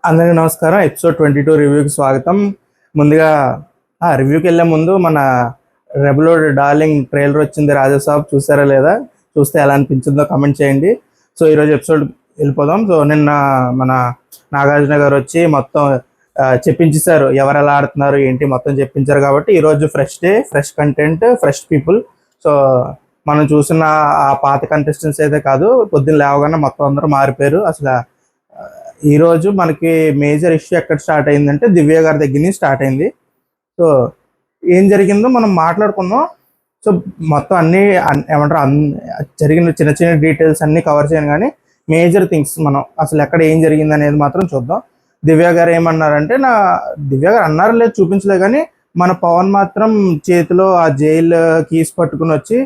అందరికీ నమస్కారం. ఎపిసోడ్ 22 రివ్యూకి స్వాగతం. ముందుగా రివ్యూకి వెళ్ళే ముందు మన రెబల్ డార్లింగ్ ట్రైలర్ వచ్చింది. రాజాసాబ్ చూసారా లేదా? చూస్తే ఎలా అనిపించిందో కమెంట్ చేయండి. సో ఈరోజు ఎపిసోడ్ వెళ్ళిపోదాం. సో నిన్న మన నాగార్జున గారు వచ్చి మొత్తం చెప్పించేశారు, ఎవరు ఎలా ఆడుతున్నారు ఏంటి మొత్తం చెప్పించారు. కాబట్టి ఈరోజు fresh day, fresh content, fresh people. So మనం చూసిన ఆ పాత కంటెస్టెంట్స్ అయితే కాదు, పొద్దున్న లేవగానే మొత్తం అందరూ మారిపోయారు. అసలు ఈరోజు మనకి మేజర్ ఇష్యూ ఎక్కడ స్టార్ట్ అయిందంటే దివ్య గారి దగ్గర నుంచి స్టార్ట్ అయింది. సో ఏం జరిగిందో మనం మాట్లాడుకుందాం. సో మొత్తం అన్నీ ఏమంటారు జరిగిన చిన్న చిన్న డీటెయిల్స్ అన్నీ కవర్ చేయను, కానీ మేజర్ థింగ్స్ మనం అసలు ఎక్కడ ఏం జరిగింది అనేది మాత్రం చూద్దాం. దివ్య గారు ఏమన్నారంటే, దివ్య గారు అన్నారు లేదు చూపించలే, కానీ మన పవన్ మాత్రం చేతిలో ఆ జైలు కీస్ పట్టుకుని వచ్చి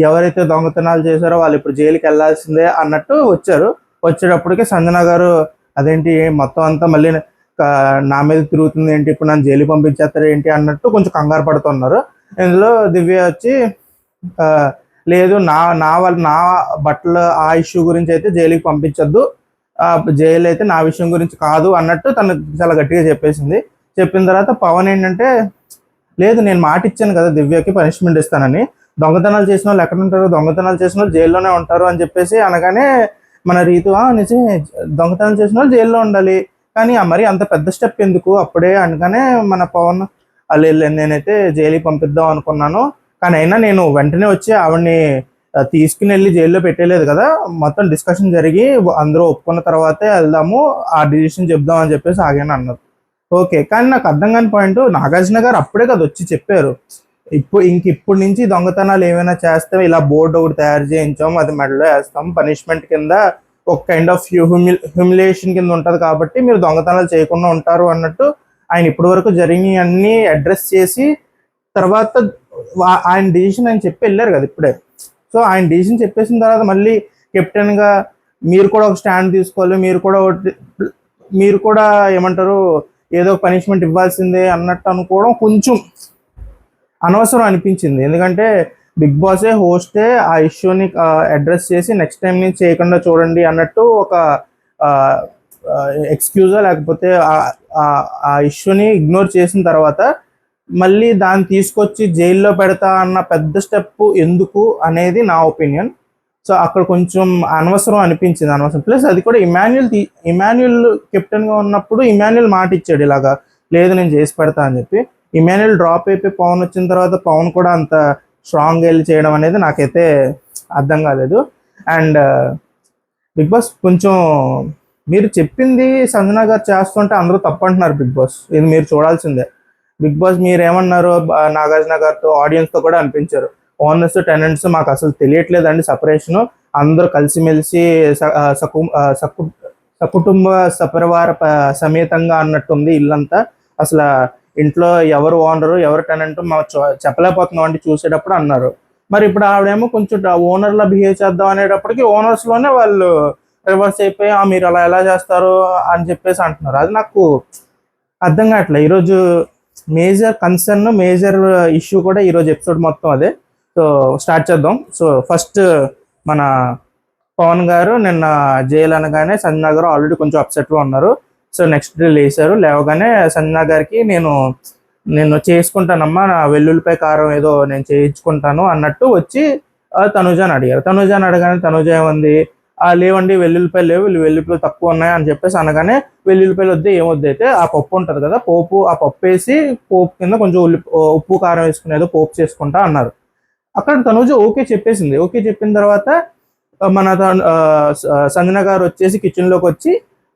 ఎవరైతే దొంగతనాలు చేశారో వాళ్ళు ఇప్పుడు జైలుకి వెళ్ళాల్సిందే అన్నట్టు వచ్చారు. వచ్చేటప్పటికి సంజన గారు అదేంటి మొత్తం అంతా మళ్ళీ నా మీద తిరుగుతుంది ఏంటి, ఇప్పుడు నన్ను జైలు పంపించేస్తారు ఏంటి అన్నట్టు కొంచెం కంగారు పడుతున్నారు. ఇందులో దివ్య వచ్చి లేదు నా బట్టలు ఆ ఇష్యూ గురించి అయితే జైలుకి పంపించద్దు, జైలు అయితే నా విషయం గురించి కాదు అన్నట్టు తను చాలా గట్టిగా చెప్పేసింది. చెప్పిన తర్వాత పవన్ ఏంటంటే, లేదు నేను మాట ఇచ్చాను కదా దివ్యకి పనిష్మెంట్ ఇస్తానని, దొంగతనాలు చేసిన వాళ్ళు ఎక్కడ ఉంటారు, దొంగతనాలు చేసిన వాళ్ళు జైల్లోనే ఉంటారు అని చెప్పేసి అనగానే మన రీతు నిజమే దొంగతనం చేసిన వాళ్ళు జైల్లో ఉండాలి, కానీ మరి అంత పెద్ద స్టెప్ ఎందుకు అప్పుడే అనగానే మన పవన్ లేదు నేనైతే జైలుకి పంపిద్దాం అనుకున్నాను, కానీ అయినా నేను వెంటనే వచ్చి ఆవిడ్ని తీసుకుని వెళ్ళి జైల్లో పెట్టేలేదు కదా, మొత్తం డిస్కషన్ జరిగి అందరూ ఒప్పుకున్న తర్వాతే వెళ్దాము, ఆ డిసిషన్ చెప్దాం అని చెప్పేసి ఆగాను అన్నారు. ఓకే, కానీ నాకు అర్థం కాని పాయింట్, నాగార్జున గారు అప్పుడే కదా వచ్చి చెప్పారు, ఇప్పటి నుంచి దొంగతనాలు ఏమైనా చేస్తే ఇలా బోర్డు ఒకటి తయారు చేయించాం, అది మెడలో వేస్తాం, పనిష్మెంట్ కింద ఒక కైండ్ ఆఫ్ హ్యూమిలేషన్ కింద ఉంటుంది, కాబట్టి మీరు దొంగతనాలు చేయకుండా ఉంటారు అన్నట్టు ఆయన ఇప్పటి వరకు జరిగినవి అన్నీ అడ్రస్ చేసి తర్వాత ఆయన డిసిషన్ ఆయన చెప్పి వెళ్ళారు కదా ఇప్పుడే. సో ఆయన డిసిషన్ చెప్పేసిన తర్వాత మళ్ళీ కెప్టెన్గా మీరు కూడా ఒక స్టాండ్ తీసుకోవాలి, మీరు కూడా ఏమంటారు ఏదో పనిష్మెంట్ ఇవ్వాల్సిందే అన్నట్టు అనుకోవడం కొంచెం అనవసరం అనిపించింది. ఎందుకంటే బిగ్ బాసే హోస్టే ఆ ఇష్యూని అడ్రస్ చేసి నెక్స్ట్ టైం నుంచి చేయకుండా చూడండి అన్నట్టు ఒక ఎక్స్క్యూజా లేకపోతే ఆ ఇష్యూని ఇగ్నోర్ చేసిన తర్వాత మళ్ళీ దాన్ని తీసుకొచ్చి జైల్లో పెడతా అన్న పెద్ద స్టెప్ ఎందుకు అనేది నా ఒపీనియన్. సో అక్కడ కొంచెం అనవసరం అనిపించింది, అనవసరం. ప్లస్ అది కూడా ఇమాన్యుల్ కెప్టెన్గా ఉన్నప్పుడు ఇమాన్యుల్ మాట ఇచ్చాడు ఇలాగా, లేదు నేను చేసి పెడతా అని చెప్పి. ఇమాన్యుల్ డ్రాప్ అయిపోయి పవన్ వచ్చిన తర్వాత పవన్ కూడా అంత స్ట్రాంగ్గా వెళ్ళి చేయడం అనేది నాకైతే అర్థం కాలేదు. అండ్ బిగ్ బాస్ కొంచెం మీరు చెప్పింది సంజన గారు చేస్తుంటే అందరూ తప్పంటున్నారు బిగ్ బాస్, ఇది మీరు చూడాల్సిందే. బిగ్ బాస్ మీరు ఏమన్నారు నాగార్జున గారితో ఆడియన్స్తో కూడా అనిపించారు, ఓనర్స్ టెనెంట్స్ మాకు అసలు తెలియట్లేదండి సపరేషను, అందరూ కలిసిమెలిసి సకుటుంబ సపరివార సమేతంగా అన్నట్టుంది ఇల్లంతా, అసలు ఇంట్లో ఎవరు ఓనరు ఎవరు టెనెంట్ మాకు చెప్పలేకపోతున్నాం అంటే చూసేటప్పుడు అన్నారు. మరి ఇప్పుడు ఆవిడేమో కొంచెం ఓనర్లా బిహేవ్ చేద్దాం అనేటప్పటికి ఓనర్స్లోనే వాళ్ళు రివర్స్ అయిపోయి మీరు అలా ఎలా చేస్తారు అని చెప్పేసి అంటున్నారు. అది నాకు అర్థం కావట్లేదు. ఈరోజు మేజర్ కన్సర్న్, మేజర్ ఇష్యూ కూడా ఈరోజు ఎపిసోడ్ మొత్తం అదే. సో స్టార్ట్ చేద్దాం. సో ఫస్ట్ మన పవన్ గారు నిన్న జైలు అనగానే సంజన గారు ఆల్రెడీ కొంచెం అప్సెట్లో ఉన్నారు. సో నెక్స్ట్ డే లేచారు, లేవగానే సంజన గారికి నేను చేసుకుంటానమ్మా, నా వెల్లుల్లిపై కారం ఏదో నేను చేయించుకుంటాను అన్నట్టు వచ్చి తనుజాని అడిగారు. తనుజాని అడగానే తనుజ ఏముంది, లేవండి వెల్లుల్లిపాయలు లేవు, వెల్లుల్లిపాయలు తక్కువ ఉన్నాయి అని చెప్పేసి అనగానే, వెల్లుల్లిపాయలు వద్దే ఏమొద్దు అయితే ఆ పప్పు ఉంటుంది కదా పోపు, ఆ పప్పు వేసి పోపు కింద కొంచెం ఉప్పు కారం వేసుకునేదో పోపు చేసుకుంటా అన్నారు. అక్కడ తనుజ ఓకే చెప్పేసింది. ఓకే చెప్పిన తర్వాత మన సంజన గారు వచ్చేసి కిచెన్లోకి వచ్చి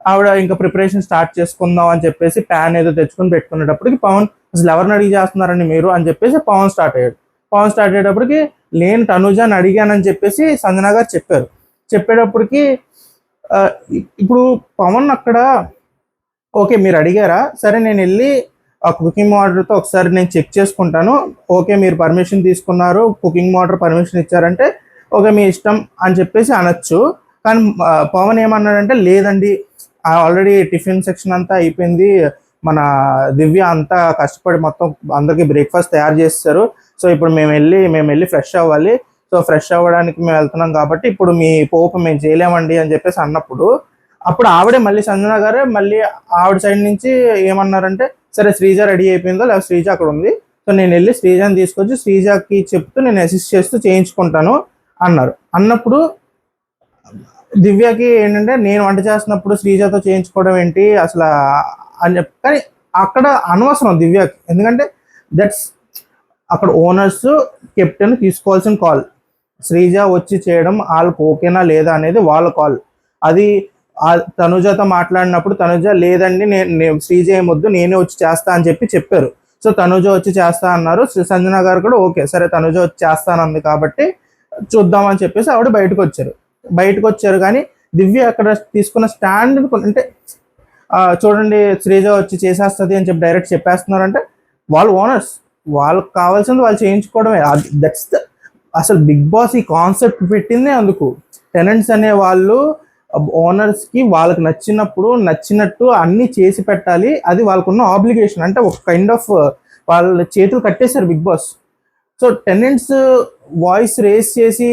ఆవిడ ఇంకా ప్రిపరేషన్ స్టార్ట్ చేసుకుందాం అని చెప్పేసి ప్యాన్ ఏదో తెచ్చుకొని పెట్టుకునేటప్పటికి పవన్ అసలు ఎవరిని అడిగి చేస్తున్నారండి మీరు అని చెప్పేసి పవన్ స్టార్ట్ అయ్యాడు. పవన్ స్టార్ట్ అయ్యేటప్పటికి నేను తనుజాని అడిగానని చెప్పేసి సంజన గారు చెప్పారు. చెప్పేటప్పటికి ఇప్పుడు పవన్ అక్కడ ఓకే మీరు అడిగారా, సరే నేను వెళ్ళి ఆ కుకింగ్ వాటర్తో ఒకసారి నేను చెక్ చేసుకుంటాను, ఓకే మీరు పర్మిషన్ తీసుకున్నారు, కుకింగ్ వాటర్ పర్మిషన్ ఇచ్చారంటే ఓకే మీ ఇష్టం అని చెప్పేసి అనొచ్చు. కానీ పవన్ ఏమన్నాడంటే, లేదండి ఆల్రెడీ టిఫిన్ సెక్షన్ అంతా అయిపోయింది, మన దివ్య అంతా కష్టపడి మొత్తం అందరికీ బ్రేక్ఫాస్ట్ తయారు చేస్తారు, సో ఇప్పుడు మేము వెళ్ళి ఫ్రెష్ అవ్వాలి, సో ఫ్రెష్ అవ్వడానికి మేము వెళ్తున్నాం కాబట్టి ఇప్పుడు మీ పోపు మేము చేయలేమండి అని చెప్పేసి అన్నప్పుడు అప్పుడు ఆవిడే మళ్ళీ సంజన గారే మళ్ళీ ఆవిడ సైడ్ నుంచి ఏమన్నారంటే, సరే శ్రీజ రెడీ అయిపోయిందో లేదా శ్రీజ అక్కడ ఉంది, సో నేను వెళ్ళి శ్రీజని తీసుకొచ్చి శ్రీజకి చెప్తూ నేను అసిస్ట్ చేస్తూ చేయించుకుంటాను అన్నారు. అన్నప్పుడు దివ్యకి ఏంటంటే, నేను వంట చేస్తున్నప్పుడు శ్రీజతో చేయించుకోవడం ఏంటి అసలు అని చెప్పి, కానీ అక్కడ అనవసరం దివ్యకి, ఎందుకంటే దట్స్ అక్కడ ఓనర్స్ కెప్టెన్ తీసుకోవాల్సిన కాల్. శ్రీజ వచ్చి చేయడం వాళ్ళకి ఓకేనా లేదా అనేది వాళ్ళ కాల్. అది తనుజతో మాట్లాడినప్పుడు తనుజ లేదండి నేను శ్రీజ ఏమొద్దు నేనే వచ్చి చేస్తా అని చెప్పారు. సో తనుజ వచ్చి చేస్తా అన్నారు. సంజన గారు కూడా ఓకే సరే తనుజ వచ్చి చేస్తానంది కాబట్టి చూద్దామని చెప్పేసి ఆవిడ బయటకు వచ్చారు. కానీ దివ్య అక్కడ తీసుకున్న స్టాండ్ అంటే చూడండి శ్రీజ వచ్చి చేసేస్తుంది అని చెప్పి డైరెక్ట్ చెప్పేస్తున్నారంటే, వాళ్ళు ఓనర్స్, వాళ్ళకి కావాల్సింది వాళ్ళు చేయించుకోవడమే. దట్స్ అసలు బిగ్ బాస్ ఈ కాన్సెప్ట్ పెట్టిందే అందుకు. టెనెంట్స్ అనే వాళ్ళు ఓనర్స్కి వాళ్ళకి నచ్చినట్టు అన్నీ చేసి పెట్టాలి, అది వాళ్ళకున్న ఆబ్లిగేషన్. అంటే ఒక కైండ్ ఆఫ్ వాళ్ళ చేతులు కట్టేశారు Bigg Boss. So tenants voice raise చేసి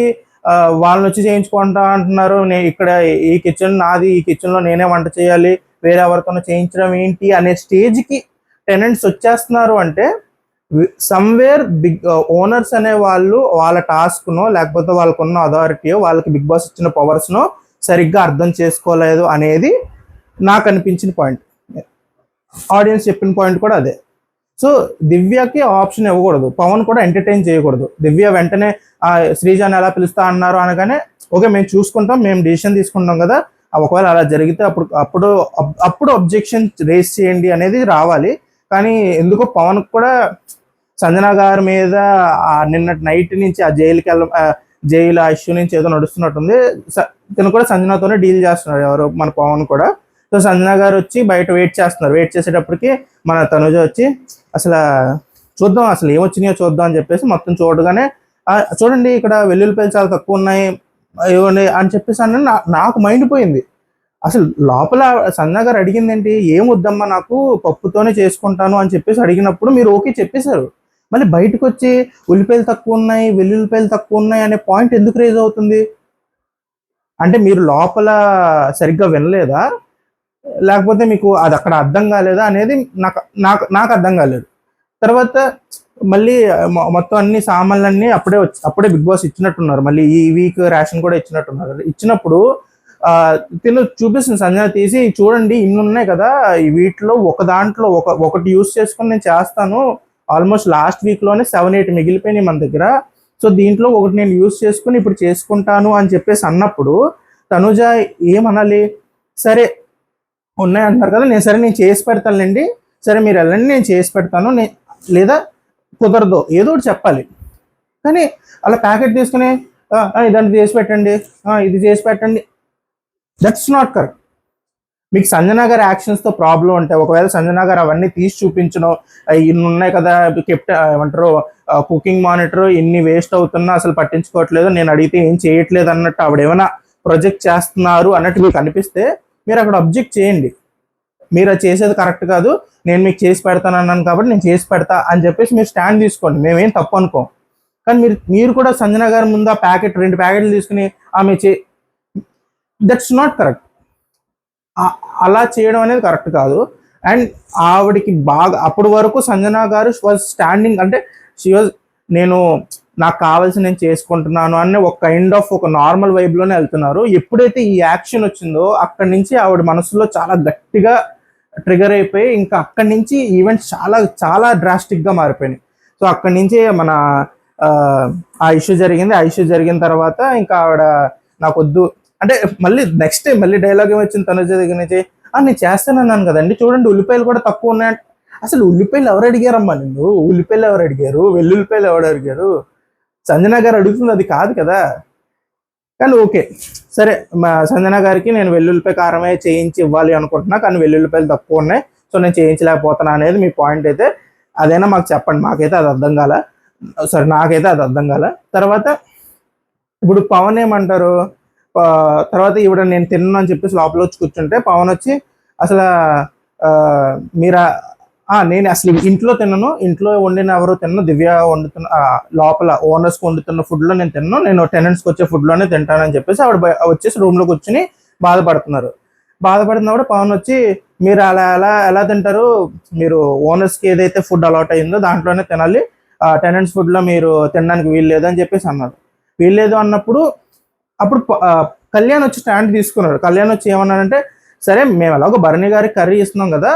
వాళ్ళని వచ్చి చేయించుకుంటా అంటున్నారు, నేను ఇక్కడ ఈ కిచెన్ నాది, ఈ కిచెన్లో నేనే వంట చేయాలి, వేరే ఎవరితోనో చేయించడం ఏంటి అనే స్టేజ్కి టెనెంట్స్ వచ్చేస్తున్నారు అంటే సమ్వేర్ బిగ్ ఓనర్స్ అనే వాళ్ళు వాళ్ళ టాస్క్నో లేకపోతే వాళ్ళకున్న అథారిటీయో వాళ్ళకి బిగ్ బాస్ ఇచ్చిన పవర్స్నో సరిగ్గా అర్థం చేసుకోలేదు అనేది నాకు అనిపించిన పాయింట్. ఆడియన్స్ చెప్పిన పాయింట్ కూడా అదే. సో దివ్యకి ఆప్షన్ ఇవ్వకూడదు, పవన్ కూడా ఎంటర్టైన్ చేయకూడదు. దివ్య వెంటనే శ్రీజాని ఎలా పిలుస్తా అన్నారు అనగానే ఓకే మేము చూసుకుంటాం, మేము డిసిషన్ తీసుకుంటాం కదా, ఒకవేళ అలా జరిగితే అప్పుడు అబ్జెక్షన్ రేస్ చేయండి అనేది రావాలి. కానీ ఎందుకో పవన్ కూడా సంజన గారి మీద నిన్నటి నైట్ నుంచి ఆ జైలు ఇష్యూ నుంచి ఏదో నడుస్తున్నట్టుంది. తను కూడా సంజనతోనే డీల్ చేస్తున్నారు ఎవరు మన పవన్ కూడా. సో సంజన గారు వచ్చి బయట వెయిట్ చేసేటప్పటికి మన తనుజ వచ్చి అసలు చూద్దాం అసలు ఏమొచ్చినాయో చూద్దాం అని చెప్పేసి మొత్తం చూడగానే చూడండి ఇక్కడ వెల్లుల్లిపాయలు చాలా తక్కువ ఉన్నాయి అని చెప్పేసి అన్న నాకు మైండ్ పోయింది. అసలు లోపల సంజన గారు అడిగింది ఏంటి, ఏం వద్దమ్మా నాకు పప్పుతోనే చేసుకుంటాను అని చెప్పేసి అడిగినప్పుడు మీరు ఓకే చెప్పేశారు. మళ్ళీ బయటకు వచ్చి ఉల్లిపాయలు తక్కువ ఉన్నాయి వెల్లుల్లిపాయలు తక్కువ ఉన్నాయి అనే పాయింట్ ఎందుకు రేజ్ అవుతుంది? అంటే మీరు లోపల సరిగ్గా వినలేదా, లేకపోతే మీకు అది అక్కడ అర్థం కాలేదా అనేది నాకు అర్థం కాలేదు. తర్వాత మళ్ళీ మొత్తం అన్ని సామాన్లన్నీ అప్పుడే బిగ్ బాస్ ఇచ్చినట్టున్నారు. మళ్ళీ ఈ వీక్ రేషన్ కూడా ఇచ్చినట్టున్నారు. ఇచ్చినప్పుడు తిను చూపిస్తుంది సంజన తీసి, చూడండి ఇన్ని ఉన్నాయి కదా, వీటిలో ఒకటి యూస్ చేసుకొని నేను చేస్తాను, ఆల్మోస్ట్ లాస్ట్ వీక్లోనే 7-8 మిగిలిపోయినాయి మన దగ్గర, సో దీంట్లో ఒకటి నేను యూస్ చేసుకుని ఇప్పుడు చేసుకుంటాను అని చెప్పేసి అన్నప్పుడు తనుజ ఏమనాలి, సరే ఉన్నాయి అంటున్నారు కదా, నేను చేసి పెడతానులేండి, సరే మీరు వెళ్ళండి నేను చేసి పెడతాను, లేదా కుదరదు ఏదో ఒకటి చెప్పాలి. కానీ అలా ప్యాకెట్ తీసుకుని ఇదంతా చేసి పెట్టండి, ఇది చేసి పెట్టండి, దట్స్ నాట్ కరెక్ట్. మీకు సంజన గారి యాక్షన్స్తో ప్రాబ్లం ఉంటే, ఒకవేళ సంజన గారు అవన్నీ తీసి చూపించడం, ఇన్ని ఉన్నాయి కదా ఏమంటారు కుకింగ్ మానిటర్ ఇన్ని వేస్ట్ అవుతున్నా అసలు పట్టించుకోవట్లేదు, నేను అడిగితే ఏం చేయట్లేదు అన్నట్టు ఆవిడ ఏమైనా ప్రొజెక్ట్ చేస్తున్నారు అన్నట్టు మీకు అనిపిస్తే మీరు అక్కడ అబ్జెక్ట్ చేయండి. మీరు అది చేసేది కరెక్ట్ కాదు, నేను మీకు చేసి పెడతాను అన్నాను కాబట్టి నేను చేసి పెడతా అని చెప్పేసి మీరు స్టాండ్ తీసుకోండి, మేమేం తప్పు అనుకోం. కానీ మీరు కూడా సంజన గారి ముందు ఆ 2 ప్యాకెట్లు తీసుకుని ఆమె దట్స్ నాట్ కరెక్ట్. అలా చేయడం అనేది కరెక్ట్ కాదు. అండ్ ఆవిడికి బాగా అప్పటి వరకు సంజన గారు వాజ్ స్టాండింగ్, అంటే నాకు కావాల్సి నేను చేసుకుంటున్నాను అనే ఒక కైండ్ ఆఫ్ ఒక నార్మల్ వైబ్లోనే వెళ్తున్నారు. ఎప్పుడైతే ఈ యాక్షన్ వచ్చిందో అక్కడి నుంచి ఆవిడ మనసులో చాలా గట్టిగా ట్రిగర్ అయిపోయి ఇంకా అక్కడి నుంచి ఈవెంట్స్ చాలా చాలా డ్రాస్టిక్గా మారిపోయినాయి. సో అక్కడి నుంచి మన ఆ ఇష్యూ జరిగింది. ఆ ఇష్యూ జరిగిన తర్వాత ఇంకా ఆవిడ నాకు వద్దు అంటే మళ్ళీ డైలాగ్ ఏమొచ్చింది తనుజ దగ్గర నుంచి, నేను చేస్తానన్నాను కదండి, చూడండి ఉల్లిపాయలు కూడా తక్కువ ఉన్నాయంటే, అసలు ఉల్లిపాయలు ఎవరు అడిగారమ్మా నిన్ను, ఉల్లిపాయలు ఎవరు అడిగారు, వెల్లుల్లిపాయలు ఎవరు అడిగారు, సంజన గారు అడుగుతుంది అది కాదు కదా. కానీ ఓకే సరే సంజన గారికి నేను వెల్లుల్లిపాయ కారమే చేయించి ఇవ్వాలి అనుకుంటున్నా, కానీ వెల్లుల్లిపాయలు తక్కువ ఉన్నాయి, సో నేను చేయించలేకపోతున్నా అనేది మీ పాయింట్ అయితే, అదైనా మాకు చెప్పండి, నాకైతే అది అర్థం కాల. తర్వాత ఇప్పుడు పవన్ ఏమంటారు, తర్వాత ఇవిడ నేను తిన్నాను అని చెప్పేసి లోపల వచ్చి కూర్చుంటే పవన్ వచ్చి అసలు నేను అసలు ఇంట్లో తిన్నాను, ఇంట్లో వండిన ఎవరో తిన్నాను, దివ్య వండుతున్న లోపల ఓనర్స్కి వండుతున్న ఫుడ్లో నేను తిన్నాను, నేను టెనెంట్స్కి వచ్చే ఫుడ్లోనే తింటానని చెప్పేసి ఆవిడ వచ్చేసి రూమ్లో కూర్చుని బాధపడుతున్నారు. బాధపడుతున్నప్పుడు పవన్ వచ్చి మీరు అలా ఎలా ఎలా తింటారు, మీరు ఓనర్స్కి ఏదైతే ఫుడ్ అలాట్ అయిందో దాంట్లోనే తినాలి, టెనెంట్స్ ఫుడ్లో మీరు తినడానికి వీలు లేదు అని చెప్పేసి అన్నారు. వీలు లేదు అన్నప్పుడు అప్పుడు కళ్యాణ్ వచ్చి స్టాండ్ తీసుకున్నాడు. కళ్యాణ్ వచ్చి ఏమన్నాడంటే, సరే మేము ఎలాగో భరణి గారికి కర్రీ ఇస్తున్నాం కదా,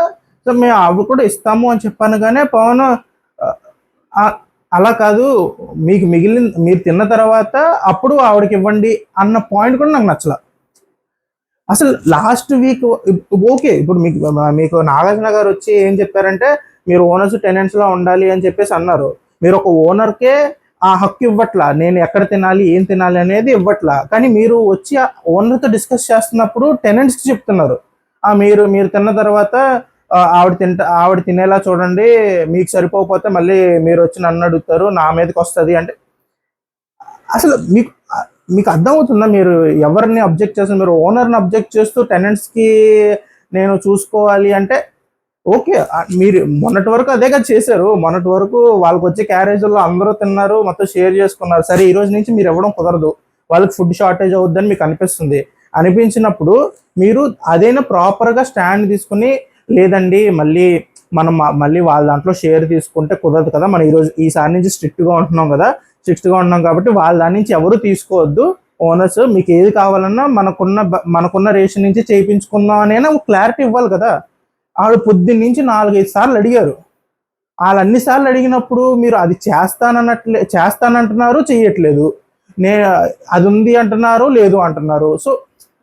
సో మేము ఆవిడ కూడా ఇస్తాము అని చెప్పాను. కానీ పవన్ ఆ, అలా కాదు, మీకు మిగిలిన మీరు తిన్న తర్వాత అప్పుడు ఆవిడకి ఇవ్వండి అన్న పాయింట్ కూడా నాకు నచ్చల. అసలు లాస్ట్ వీక్ ఓకే, ఇప్పుడు మీకు మీకు నాగార్జున గారు వచ్చి ఏం చెప్పారంటే, మీరు ఓనర్స్ టెనెంట్స్ లా ఉండాలి అని చెప్పేసి అన్నారు. మీరు ఒక ఓనర్కే ఆ హక్కు ఇవ్వట్లా, నేను ఎక్కడ తినాలి ఏం తినాలి అనేది ఇవ్వట్లా. కానీ మీరు వచ్చి ఓనర్తో డిస్కస్ చేస్తున్నప్పుడు టెనెంట్స్కి చెప్తున్నారు, మీరు మీరు తిన్న తర్వాత ఆవిడ తినేలా చూడండి, మీకు సరిపోకపోతే మళ్ళీ మీరు వచ్చి నన్ను అడుగుతారు, నా మీదకి వస్తుంది అంటే. అసలు మీకు మీకు అర్థమవుతుందా? మీరు ఎవరిని అబ్జెక్ట్ చేస్తారు? మీరు ఓనర్ని అబ్జెక్ట్ చేస్తూ టెనెంట్స్కి నేను చూసుకోవాలి అంటే ఓకే. మీరు మొన్నటి వరకు అదే కదా చేశారు. మొన్నటి వరకు వాళ్ళకి వచ్చే క్యారేజీల్లో అందరూ తిన్నారు, మొత్తం షేర్ చేసుకున్నారు. సరే ఈ రోజు నుంచి మీరు ఇవ్వడం కుదరదు, వాళ్ళకి ఫుడ్ షార్టేజ్ అవుద్దని మీకు అనిపిస్తుంది. అనిపించినప్పుడు మీరు అదైనా ప్రాపర్గా స్టాండ్ తీసుకుని, లేదండి మళ్ళీ వాళ్ళ దాంట్లో షేర్ తీసుకుంటే కుదరదు కదా, మనం ఈసారి నుంచి స్ట్రిక్ట్గా ఉంటున్నాం కాబట్టి వాళ్ళ దాని నుంచి ఎవరు తీసుకోవద్దు, ఓనర్స్ మీకు ఏది కావాలన్నా మనకున్న రేషన్ నుంచి చేయించుకుందాం అనే ఒక క్లారిటీ ఇవ్వాలి కదా. ఆవిడ పొద్దున్న నుంచి 4-5 సార్లు అడిగారు. వాళ్ళు అన్నిసార్లు అడిగినప్పుడు మీరు అది చేస్తానంటున్నారు, చెయ్యట్లేదు. అది ఉంది అంటున్నారు, లేదు అంటున్నారు. సో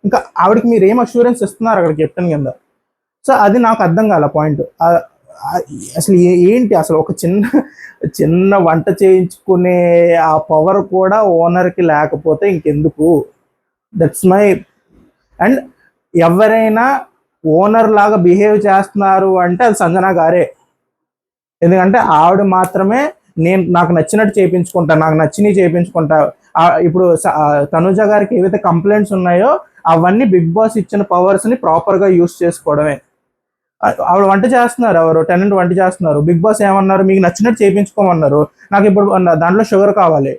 ఇంకా ఆవిడకి మీరు ఏం అష్యూరెన్స్ ఇస్తున్నారు అక్కడ కెప్టెన్ కింద? సో అది నాకు అర్థం కాల పాయింట్. అసలు ఏంటి అసలు ఒక చిన్న వంట చేయించుకునే ఆ పవర్ కూడా ఓనర్కి లేకపోతే ఇంకెందుకు? That's my. అండ్ ఎవరైనా ఓనర్ లాగా బిహేవ్ చేస్తున్నారు అంటే అది సంజన గారే. ఎందుకంటే ఆవిడ మాత్రమే నాకు నచ్చినట్టు చేయించుకుంటా, నాకు నచ్చినవి చేయించుకుంటా. ఇప్పుడు తనుజ గారికి ఏవైతే కంప్లైంట్స్ ఉన్నాయో అవన్నీ బిగ్ బాస్ ఇచ్చిన పవర్స్ని ప్రాపర్గా యూస్ చేసుకోవడమే. ఆవిడ వంట చేస్తున్నారు, ఎవరు టెనెంట్ వంట చేస్తున్నారు, బిగ్ బాస్ ఏమన్నారు, మీకు నచ్చినట్టు చేయించుకోమన్నారు. నాకు ఇప్పుడు దాంట్లో షుగర్ కావాలి,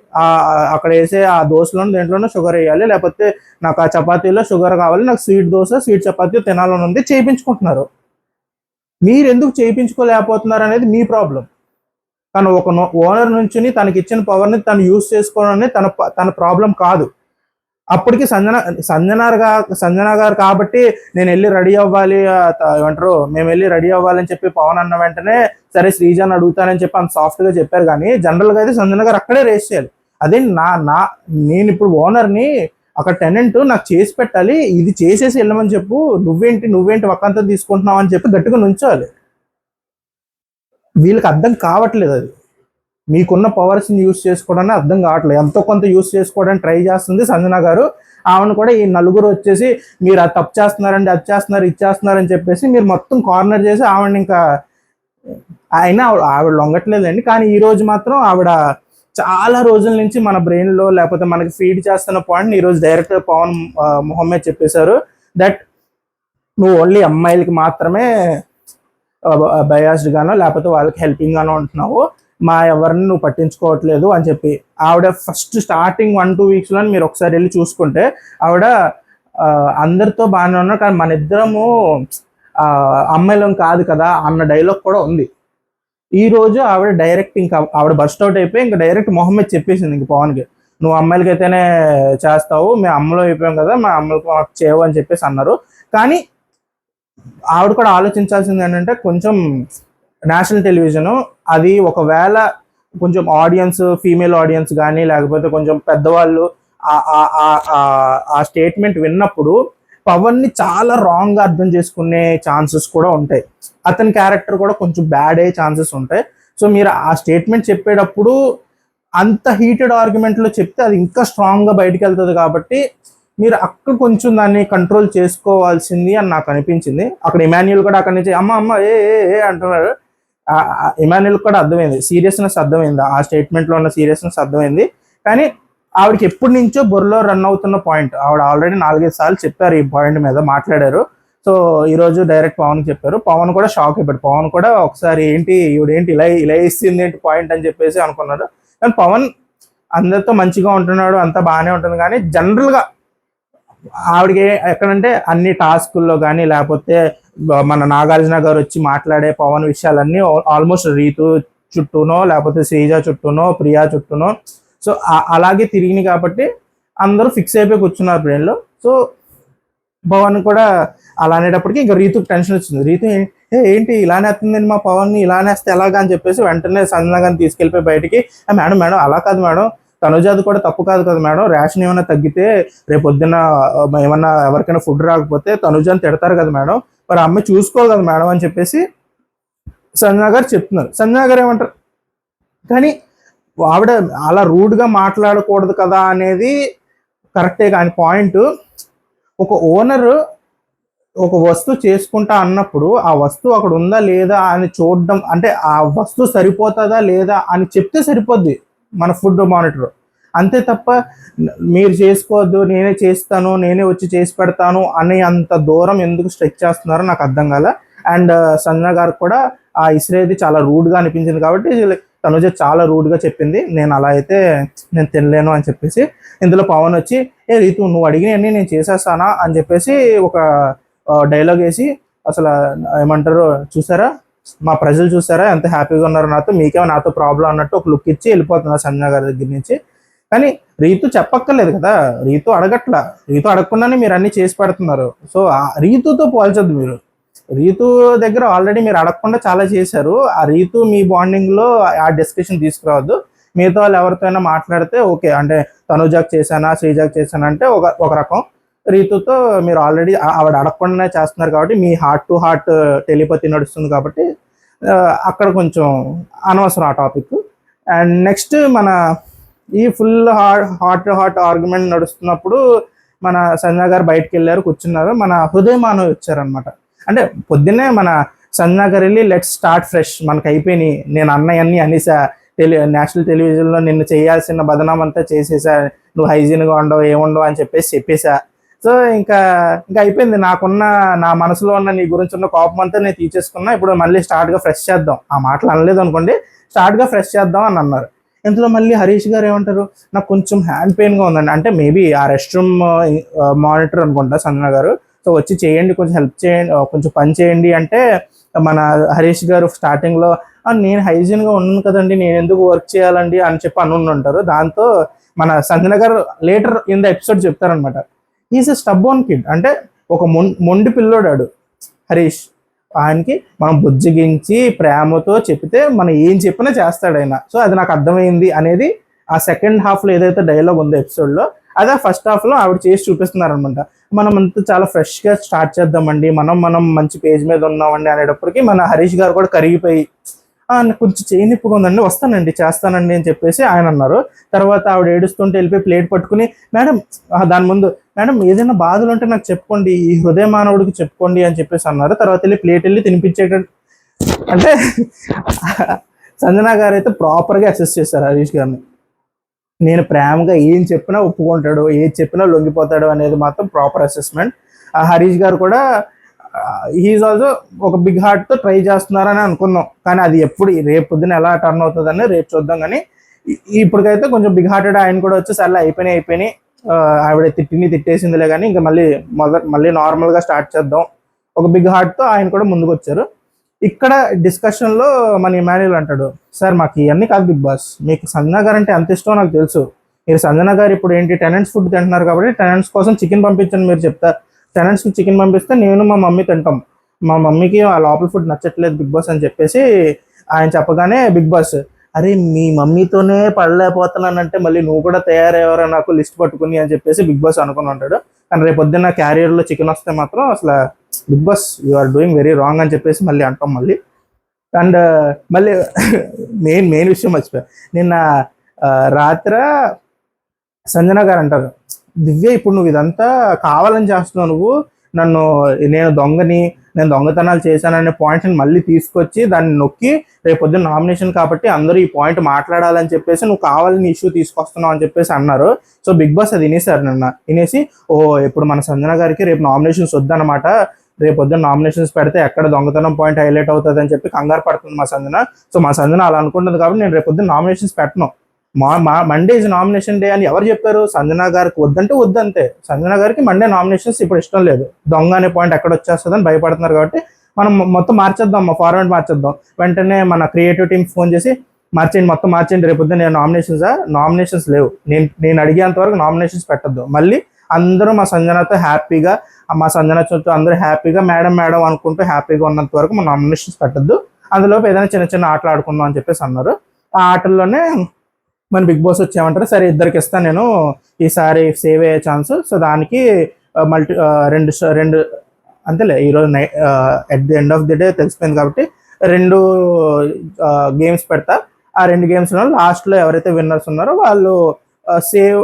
అక్కడ వేసే ఆ దోశలోనూ దేంట్లోనూ షుగర్ వేయాలి, లేకపోతే నాకు ఆ చపాతీలో షుగర్ కావాలి, నాకు స్వీట్ దోశ స్వీట్ చపాతీ తినాలని ఉంది, చేయించుకుంటున్నారు. మీరు ఎందుకు చేయించుకోలేకపోతున్నారు అనేది మీ ప్రాబ్లం. తను ఒక ఓనర్ నుంచి తనకి ఇచ్చిన పవర్ని తను యూజ్ చేసుకోవడం అనేది తన ప్రాబ్లం కాదు. అప్పటికి సంజన గారు కాబట్టి నేను వెళ్ళి రెడీ అవ్వాలి, ఏమంటారు మేము వెళ్ళి రెడీ అవ్వాలని చెప్పి పవన్ అన్న వెంటనే సరే శ్రీజాన్ అడుగుతానని చెప్పి అంత సాఫ్ట్గా చెప్పారు. కానీ జనరల్గా అయితే సంజన గారు అక్కడే రేస్ చేయాలి. అదే నేను ఇప్పుడు ఓనర్ని, అక్కడ టెనెంట్ నాకు చేసి పెట్టాలి, ఇది చేసేసి వెళ్ళమని చెప్పు, నువ్వేంటి ఒక్కంతా తీసుకుంటున్నావు అని చెప్పి గట్టిగా నుంచోవాలి. వీళ్ళకి అర్థం కావట్లేదు, అది మీకున్న పవర్స్ని యూస్ చేసుకోవడానికి అర్థం కావట్లేదు. ఎంతో కొంత యూస్ చేసుకోవడానికి ట్రై చేస్తుంది సంజన గారు. ఆమెను కూడా ఈ నలుగురు వచ్చేసి మీరు అది తప్పు చేస్తున్నారండి, అది చేస్తున్నారు, ఇది చేస్తున్నారని చెప్పేసి మీరు మొత్తం కార్నర్ చేసి ఆవిడని ఇంకా అయినా ఆవిడ లొంగట్లేదండి. కానీ ఈ రోజు మాత్రం ఆవిడ చాలా రోజుల నుంచి మన బ్రెయిన్లో లేకపోతే మనకి ఫీడ్ చేస్తున్న పాయింట్ ఈరోజు డైరెక్టర్ పవన్ మొహమ్మద్ చెప్పేశారు, దట్ నువ్వు ఓన్లీ అమ్మాయిలకి మాత్రమే బయాస్డ్ గానో లేకపోతే వాళ్ళకి హెల్పింగ్ గానో ఉంటున్నావు, మా ఎవరిని నువ్వు పట్టించుకోవట్లేదు అని చెప్పి. ఆవిడ ఫస్ట్ స్టార్టింగ్ 1-2 వీక్స్లో మీరు ఒకసారి వెళ్ళి చూసుకుంటే ఆవిడ అందరితో బాగానే ఉన్నారు, కానీ మన ఇద్దరము అమ్మాయిలం కాదు కదా అన్న డైలాగ్ కూడా ఉంది. ఈ రోజు ఆవిడ డైరెక్ట్ ఇంకా ఆవిడ బస్ట్ అవుట్ అయిపోయి ఇంకా డైరెక్ట్ మొహమ్మద్ చెప్పేసింది ఇంక పవన్కి, నువ్వు అమ్మాయిలకి అయితేనే చేస్తావు, మేము అమ్మలో అయిపోయాం కదా, మా అమ్మలకు మాకు చేయవు అని చెప్పేసి అన్నారు. కానీ ఆవిడ కూడా ఆలోచించాల్సింది ఏంటంటే, కొంచెం నేషనల్ టెలివిజను అది ఒకవేళ కొంచెం ఆడియన్స్, ఫీమేల్ ఆడియన్స్ కానీ లేకపోతే కొంచెం పెద్దవాళ్ళు ఆ స్టేట్మెంట్ విన్నప్పుడు పవన్ని చాలా రాంగ్గా అర్థం చేసుకునే ఛాన్సెస్ కూడా ఉంటాయి. అతని క్యారెక్టర్ కూడా కొంచెం బ్యాడ్ అయ్యే ఛాన్సెస్ ఉంటాయి. సో మీరు ఆ స్టేట్మెంట్ చెప్పేటప్పుడు అంత హీటెడ్ ఆర్గ్యుమెంట్లో చెప్తే అది ఇంకా స్ట్రాంగ్గా బయటకు వెళ్తుంది. కాబట్టి మీరు అక్కడ కొంచెం దాన్ని కంట్రోల్ చేసుకోవాల్సింది అని నాకు అనిపించింది. అక్కడ ఇమాన్యుల్ కూడా అక్కడి నుంచి అమ్మ ఏ అంటున్నారు. ఇమాన్యుల్ కూడా అర్థమైంది, సీరియస్నెస్ అర్థమైంది, ఆ స్టేట్మెంట్లో ఉన్న సీరియస్నెస్ అర్థమైంది. కానీ ఆవిడకి ఎప్పటి నుంచో బుర్రలో రన్ అవుతున్న పాయింట్, ఆవిడ ఆల్రెడీ 4-5 సార్లు చెప్పారు ఈ పాయింట్ మీద మాట్లాడారు. సో ఈరోజు డైరెక్ట్ పవన్కి చెప్పారు. పవన్ కూడా షాక్ అయిపోయాడు. పవన్ కూడా ఒకసారి ఈవిడేంటి ఇలా ఇస్తుంది ఏంటి పాయింట్ అని చెప్పేసి అనుకున్నాడు. కానీ పవన్ అందరితో మంచిగా ఉంటున్నాడు, అంతా బాగానే ఉంటుంది. కానీ జనరల్గా ఆవిడకి ఎక్కడంటే అన్ని టాస్కుల్లో కానీ లేకపోతే మన నాగార్జున గారు వచ్చి మాట్లాడే పవన్ విషయాలన్నీ ఆల్మోస్ట్ రీతు చుట్టూనో లేకపోతే శ్రీజ చుట్టూనో ప్రియా చుట్టూనో సో అలాగే తిరిగినాయి కాబట్టి అందరూ ఫిక్స్ అయిపోయి కూర్చున్నారు బ్రెయిన్లో. సో పవన్ కూడా అలా అనేటప్పటికి ఇంకా రీతుకి టెన్షన్ వచ్చింది. రీతు ఏంటి ఇలానే వస్తుందండి మా పవన్ని, ఇలానే వస్తే ఎలాగా అని చెప్పేసి వెంటనే సంజన గారిని తీసుకెళ్ళిపోయి బయటికి, మేడం మేడం అలా కాదు మేడం, తనుజాది కూడా తప్పు కాదు కదా మేడం, రేషన్ ఏమైనా తగ్గితే రేపు పొద్దున్న ఏమన్నా ఎవరికైనా ఫుడ్ రాకపోతే తనుజాని తిడతారు కదా మేడం, మరి అమ్మాయి చూసుకోవాలి కదా మేడం అని చెప్పేసి సంజన గారు చెప్తున్నారు. సంజన గారు ఏమంటారు, కానీ ఆవిడ అలా రూడ్గా మాట్లాడకూడదు కదా అనేది కరెక్టే. కానీ పాయింట్, ఒక ఓనర్ ఒక వస్తువు చేసుకుంటా అన్నప్పుడు ఆ వస్తువు అక్కడ ఉందా లేదా అని చూడడం, అంటే ఆ వస్తువు సరిపోతుందా లేదా అని చెప్తే సరిపోద్ది మన ఫుడ్ మానిటర్. అంతే తప్ప మీరు చేసుకోవద్దు నేనే చేస్తాను నేనే వచ్చి చేసి పెడతాను అనే అంత దూరం ఎందుకు స్ట్రెచ్ చేస్తున్నారో నాకు అర్థం కాల. అండ్ సంజన గారు కూడా ఆ ఇస్రేది చాలా రూడ్గా అనిపించింది కాబట్టి తనుజ చాలా రూడ్గా చెప్పింది, నేను అలా అయితే నేను తినలేను అని చెప్పేసి. ఇందులో పవన్ వచ్చి రీతు నువ్వు అడిగినవన్నీ నేను చేసేస్తానా అని చెప్పేసి ఒక డైలాగ్ వేసి, అసలు ఏమంటారు చూసారా మా ప్రజలు చూసారా ఎంత హ్యాపీగా ఉన్నారు నాతో, మీకేమో నాతో ప్రాబ్లం అన్నట్టు ఒక లుక్ ఇచ్చి వెళ్ళిపోతున్నారు సంజన గారి దగ్గర నుంచి. కానీ రీతు చెప్పక్కర్లేదు కదా, రీతు అడగట్లా, రీతు అడగకుండానే మీరు అన్ని చేసి పెడుతున్నారు. సో రీతుతో పోల్చొద్దు మీరు, రీతు దగ్గర ఆల్రెడీ మీరు అడగకుండా చాలా చేశారు. ఆ రీతు మీ బాండింగ్లో ఆ డిస్కషన్ తీసుకురావద్దు. మిగతా వాళ్ళు ఎవరితోనైనా మాట్లాడితే ఓకే, అంటే తనుజాకి చేశానా శ్రీజాకి చేశానా అంటే ఒక రకం, రీతుతో మీరు ఆల్రెడీ ఆవిడ అడగకుండానే చేస్తున్నారు కాబట్టి మీ హార్ట్ టు హార్ట్ టెలిపతి నడుస్తుంది కాబట్టి అక్కడ కొంచెం అనవసరం ఆ టాపిక్. అండ్ నెక్స్ట్ మన ఈ ఫుల్ హాట్ ఆర్గ్యుమెంట్ నడుస్తున్నప్పుడు మన సంజన గారు బయటకు వెళ్ళారు, కూర్చున్నారు. మన హృదయ మానవ్ వచ్చారనమాట. అంటే పొద్దున్నే మన సంజన గారు వెళ్ళి లెట్స్ స్టార్ట్ ఫ్రెష్, మనకు అయిపోయినాయి, నేను అన్నయ్యన్ని అనేసా, నేషనల్ టెలివిజన్లో నిన్ను చేయాల్సిన బదనాం అంతా చేసేసా, నువ్వు హైజీన్గా ఉండవు ఏముండవు అని చెప్పేసా. సో ఇంకా అయిపోయింది, నా మనసులో ఉన్న నీ గురించి ఉన్న కోపం అంతా నేను తీసేసుకున్నా, ఇప్పుడు మళ్ళీ స్టార్ట్గా ఫ్రెష్ చేద్దాం, ఆ మాటలు అనలేదు అనుకోండి, స్టార్ట్గా ఫ్రెష్ చేద్దాం అని అన్నారు. ఇందులో మళ్ళీ హరీష్ గారు ఏమంటారు, నాకు కొంచెం హ్యాండ్ పెయిన్గా ఉందండి, అంటే మేబీ ఆ రెస్ట్ రూమ్ మానిటర్ అనుకుంటా సంజన గారు, సో వచ్చి చేయండి కొంచెం హెల్ప్ చేయండి కొంచెం పని చేయండి అంటే మన హరీష్ గారు స్టార్టింగ్లో నేను హైజీన్గా ఉన్నాను కదండి నేను ఎందుకు వర్క్ చేయాలండి అని చెప్పి ఉంటారు. దాంతో మన సంజన గారు లేటర్ ఇన్ ద ఎపిసోడ్ చెప్తారనమాట, ఈజ్ ఎ స్టబ్బోన్ కిడ్, అంటే ఒక మొండి పిల్లోడాడు హరీష్, ఆయనకి మనం బుజ్జగించి ప్రేమతో చెప్తే మనం ఏం చెప్పినా చేస్తాడు ఆయన. సో అది నాకు అర్థమైంది అనేది ఆ సెకండ్ హాఫ్లో ఏదైతే డైలాగ్ ఉందో ఎపిసోడ్లో, అదే ఫస్ట్ హాఫ్లో ఆవిడ చేసి చూపిస్తున్నారు అనమాట. మనం అంతా చాలా ఫ్రెష్గా స్టార్ట్ చేద్దామండి, మనం మంచి పేజ్ మీద ఉన్నామండి అనేటప్పటికి మన హరీష్ గారు కూడా కరిగిపోయి కొంచెం చేయి నిప్పుగా ఉందండి వస్తానండి చేస్తానండి అని చెప్పేసి ఆయన అన్నారు. తర్వాత ఆవిడ ఏడుస్తుంటే వెళ్ళిపోయి ప్లేట్ పట్టుకుని మేడం, దాని ముందు మేడం ఏదైనా బాధలు ఉంటే నాకు చెప్పుకోండి, ఈ హృదయ మానవుడికి చెప్పుకోండి అని చెప్పేసి అన్నారు. తర్వాత ప్లేట్ వెళ్ళి తినిపించేటట్టు, అంటే సంజన గారు అయితే ప్రాపర్గా అసెస్ చేశారు హరీష్ గారిని. నేను ప్రేమగా ఏం చెప్పినా ఒప్పుకుంటాడు, ఏది చెప్పినా లొంగిపోతాడు అనేది మాత్రం ప్రాపర్ అసెస్మెంట్. హరీష్ గారు కూడా హీఈస్ ఆల్సో ఒక బిగ్ హార్ట్తో ట్రై చేస్తున్నారని అనుకుందాం, కానీ అది ఎప్పుడు రేపు పొద్దున ఎలా టర్న్ అవుతుందని రేపు చూద్దాం. కానీ ఇప్పటికైతే కొంచెం బిగ్ హార్టెడ్ ఆయన కూడా వచ్చి సర్లే అయిపోయినాయి ఆవిడ తిట్టేసిందిలే కానీ ఇంకా మళ్ళీ నార్మల్గా స్టార్ట్ చేద్దాం, ఒక బిగ్ హార్ట్తో ఆయన కూడా ముందుకు వచ్చారు. ఇక్కడ డిస్కషన్లో మన ఇమాన్యుల్ అంటాడు, సార్ మాకు ఇవన్నీ కాదు బిగ్ బాస్, మీకు సంజన గారు అంటే ఎంత ఇష్టమో నాకు తెలుసు, మీరు సంజన గారు ఇప్పుడు ఏంటి టెనెంట్స్ ఫుడ్ తింటున్నారు కాబట్టి టెనెంట్స్ కోసం చికెన్ పంపించండి మీరు చెప్తారు, టెనెంట్స్కి చికెన్ పంపిస్తే నేను మా మమ్మీ తింటాం, మా మమ్మీకి ఆ లోపల ఫుడ్ నచ్చట్లేదు బిగ్ బాస్ అని చెప్పేసి ఆయన చెప్పగానే బిగ్ బాస్ అరే మీ మమ్మీతోనే పడలేకపోతున్నానంటే మళ్ళీ నువ్వు కూడా తయారయ్యావరా నాకు లిస్ట్ పట్టుకుని అని చెప్పేసి బిగ్ బాస్ అనుకుని ఉంటాడు. కానీ రేపు పొద్దున్న క్యారియర్లో చికెన్ వస్తే మాత్రం అసలు Bigg Boss you are doing very wrong అని చెప్పేసి మళ్ళీ అంటాం మళ్ళీ. అండ్ మళ్ళీ మెయిన్ విషయం మర్చిపోయా, నిన్న రాత్రి సంజన గారు అంటారు, దివ్య ఇప్పుడు నువ్వు ఇదంతా కావాలని చేస్తున్నావు, నువ్వు నేను దొంగతనాలు చేశాననే పాయింట్ని మళ్ళీ తీసుకొచ్చి దాన్ని నొక్కి రేపు పొద్దున్న నామినేషన్ కాబట్టి అందరూ ఈ పాయింట్ మాట్లాడాలని చెప్పేసి నువ్వు కావాలని ఇష్యూ తీసుకొస్తున్నావు అని చెప్పేసి అన్నారు. సో బిగ్ బాస్ అది వినేసారు వినేసి ఇప్పుడు మన సంజన గారికి రేపు నామినేషన్స్ వద్దనమాట, రేపు పొద్దున్న నామినేషన్స్ పెడితే ఎక్కడ దొంగతనం పాయింట్ హైలైట్ అవుతుంది అని చెప్పి కంగారు పడుతుంది మా సంజన. సో మా సంజన అలా అనుకుంటుంది కాబట్టి నేను రేపు పొద్దున్న నామినేషన్స్ పెట్టను, మండే ఇస్ నామినేషన్ డే అని ఎవరు చెప్పారు? సంజన గారికి వద్దంటే వద్దంతే. సంజన గారికి మండే నామినేషన్స్ ఇప్పుడు ఇష్టం లేదు, దొంగ అనే పాయింట్ ఎక్కడ వచ్చేస్తుందని భయపడుతున్నారు. కాబట్టి మనం మొత్తం మార్చేద్దాం, మా ఫార్మాట్ మార్చేద్దాం. వెంటనే మన క్రియేటివ్ టీమ్ ఫోన్ చేసి మార్చేయండి, మొత్తం మార్చేయండి, రేపు నేను నామినేషన్స్ లేవు, నేను అడిగేంత వరకు నామినేషన్స్ పెట్టద్దు. మళ్ళీ అందరూ మా సంజనతో హ్యాపీగా, మా సంజన చుట్టూ అందరూ హ్యాపీగా మేడం మేడం అనుకుంటూ హ్యాపీగా ఉన్నంత వరకు మా నామినేషన్స్ పెట్టద్దు, అందులోపు ఏదైనా చిన్న చిన్న ఆటలు ఆడుకుందాం అని చెప్పేసి అన్నారు. ఆ ఆటల్లోనే మన బిగ్ బాస్ వచ్చేయమంటారు. సరే ఇద్దరికి ఇస్తాను నేను ఈసారి సేవ్ అయ్యే ఛాన్స్. సో దానికి రెండు అంతేలే, ఈరోజు at the end of the day తెలిసిపోయింది కాబట్టి 2 గేమ్స్ పెడతా. ఆ 2 గేమ్స్లో లాస్ట్లో ఎవరైతే విన్నర్స్ ఉన్నారో వాళ్ళు సేవ్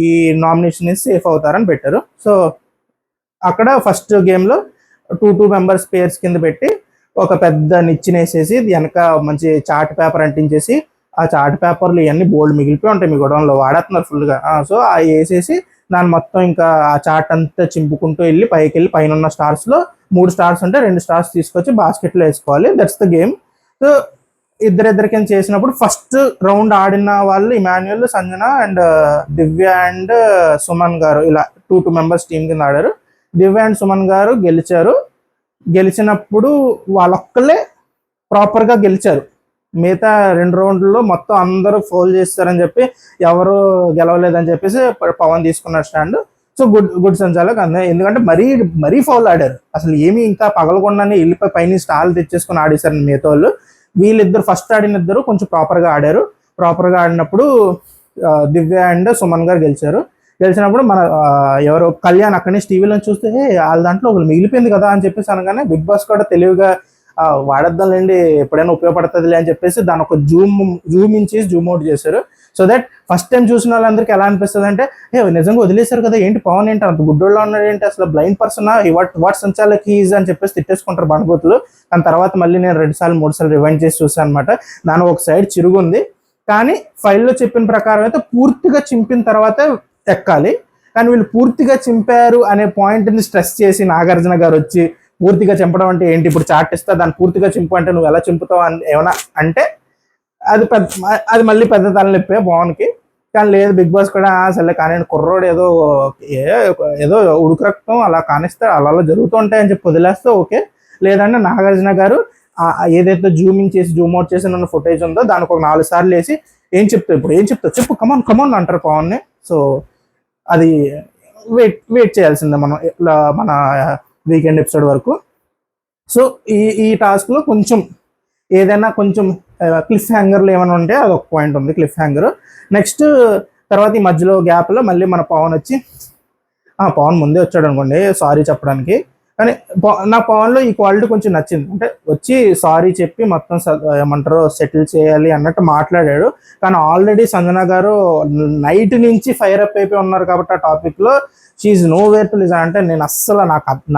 ఈ నామినేషన్ సేఫ్ అవుతారని పెట్టారు. సో అక్కడ ఫస్ట్ గేమ్లో 2 మెంబర్స్ పేర్స్ కింద పెట్టి ఒక పెద్ద నిచ్చెన వేసేసి వెనక మంచి చార్ట్ పేపర్ అంటించేసి, ఆ చార్ట్ పేపర్లు ఇవన్నీ బోల్డ్ మిగిలిపోయి ఉంటాయి మీ గొడవలో, వాడేస్తున్నారు ఫుల్గా. సో అవి వేసేసి దాన్ని మొత్తం ఇంకా ఆ చార్ట్ అంతా చింపుకుంటూ వెళ్ళి పైకి వెళ్ళి పైన ఉన్న స్టార్స్లో 3 స్టార్స్ ఉంటే 2 స్టార్స్ తీసుకొచ్చి బాస్కెట్లో వేసుకోవాలి. That's the game. సో ఇద్దరికి చేసినప్పుడు ఫస్ట్ రౌండ్ ఆడిన వాళ్ళు Emmanuel, Sanjana and Divya and Suman గారు, ఇలా 2 మెంబర్స్ టీం కింద ఆడారు. దివ్య అండ్ సుమన్ గారు గెలిచారు. గెలిచినప్పుడు వాళ్ళొక్కలే ప్రాపర్గా గెలిచారు. మిగతా 2 రౌండ్లలో మొత్తం అందరూ ఫౌల్ చేస్తారని చెప్పి ఎవరు గెలవలేదని చెప్పేసి పవన్ తీసుకున్నారు స్టాండ్. సో గుడ్ సంచాలక్ అందే, ఎందుకంటే మరీ ఫౌల్ ఆడారు. అసలు ఏమి ఇంకా పగలకుండానే వెళ్ళిపోయి పైన స్టాల్ తెచ్చేసుకుని ఆడేశారు మిగతా వాళ్ళు. వీళ్ళిద్దరు ఫస్ట్ ఆడిన ఇద్దరు కొంచెం ప్రాపర్గా ఆడారు. ప్రాపర్గా ఆడినప్పుడు దివ్య అండ్ సుమన్ గారు గెలిచినప్పుడు మన ఎవరో కళ్యాణ్ అక్కడి నుంచి టీవీలో చూస్తే వాళ్ళ దాంట్లో ఒకళ్ళు మిగిలిపోయింది కదా అని చెప్పేసి అనగానే బిగ్ బాస్ కూడా తెలివిగా వాడద్దాంలేండి, ఎప్పుడైనా ఉపయోగపడుతుందిలే అని చెప్పేసి దాని ఒక జూమ్ ఇన్ చేసి జూమ్ అవుట్ చేశారు. సో దట్ ఫస్ట్ టైం చూసిన వాళ్ళందరికీ ఎలా అనిపిస్తుంది అంటే, నిజంగా వదిలేశారు కదా, ఏంటి పవన్ ఏంటి అంత గుడ్డోళ్ళ ఉన్నాడు, ఏంటి అసలు బ్లైండ్ పర్సన్, వాట్ సంచాలక్ ఈజ్ అని చెప్పేసి తిట్టేసుకుంటారు బండబూతులు. దాని తర్వాత మళ్ళీ నేను 2 సార్లు 3 సార్లు రివైండ్ చేసి చూసాను అనమాట. దాని ఒక సైడ్ చిరుగుంది, కానీ ఫైల్లో చెప్పిన ప్రకారం అయితే పూర్తిగా చింపిన తర్వాత ఎక్కాలి. కానీ వీళ్ళు పూర్తిగా చింపారు అనే పాయింట్ని స్ట్రెస్ చేసి నాగార్జున గారు వచ్చి పూర్తిగా చింపడం అంటే ఏంటి, ఇప్పుడు చార్ట్ ఇస్తా దాన్ని పూర్తిగా చింపు అంటే నువ్వు ఎలా చింపుతావు అని ఏమైనా అంటే అది మళ్ళీ పెద్ద తలనొప్పే పవన్కి. కానీ లేదు, బిగ్ బాస్ కూడా సరే కానీ కుర్రోడు ఏదో ఉడుకు రక్తం అలా కానిస్తే అలా జరుగుతూ ఉంటాయని చెప్పి వదిలేస్తే ఓకే. లేదంటే నాగార్జున గారు ఏదైతే జూమింగ్ చేసి జూమ్ అవుట్ చేసి ఉన్న ఫుటేజ్ ఉందో దానికి ఒక 4 సార్లు వేసి ఏం చెప్తావు చెప్పు కమాన్ అంటారు పవన్ని. సో అది వెయిట్ చేయాల్సిందే మనం మన వీకెండ్ ఎపిసోడ్ వరకు. సో ఈ టాస్క్లో కొంచెం ఏదైనా కొంచెం క్లిఫ్ హ్యాంగర్లు ఏమైనా ఉంటే అది ఒక పాయింట్ ఉంది, క్లిఫ్ హ్యాంగర్. నెక్స్ట్ తర్వాత ఈ మధ్యలో గ్యాప్లో మళ్ళీ మన పవన్ వచ్చి పవన్ ముందే వచ్చాడు అనుకోండి సారీ చెప్పడానికి, కానీ నా పవన్లో ఈ క్వాలిటీ కొంచెం నచ్చింది. అంటే వచ్చి సారీ చెప్పి మొత్తం ఏమంటారో సెటిల్ చేయాలి అన్నట్టు మాట్లాడాడు. కానీ ఆల్రెడీ సంజన గారు నైట్ నుంచి ఫైర్ అప్ అయిపోయి ఉన్నారు కాబట్టి ఆ టాపిక్లో she no where to listen. అంటే నేను అస్సలు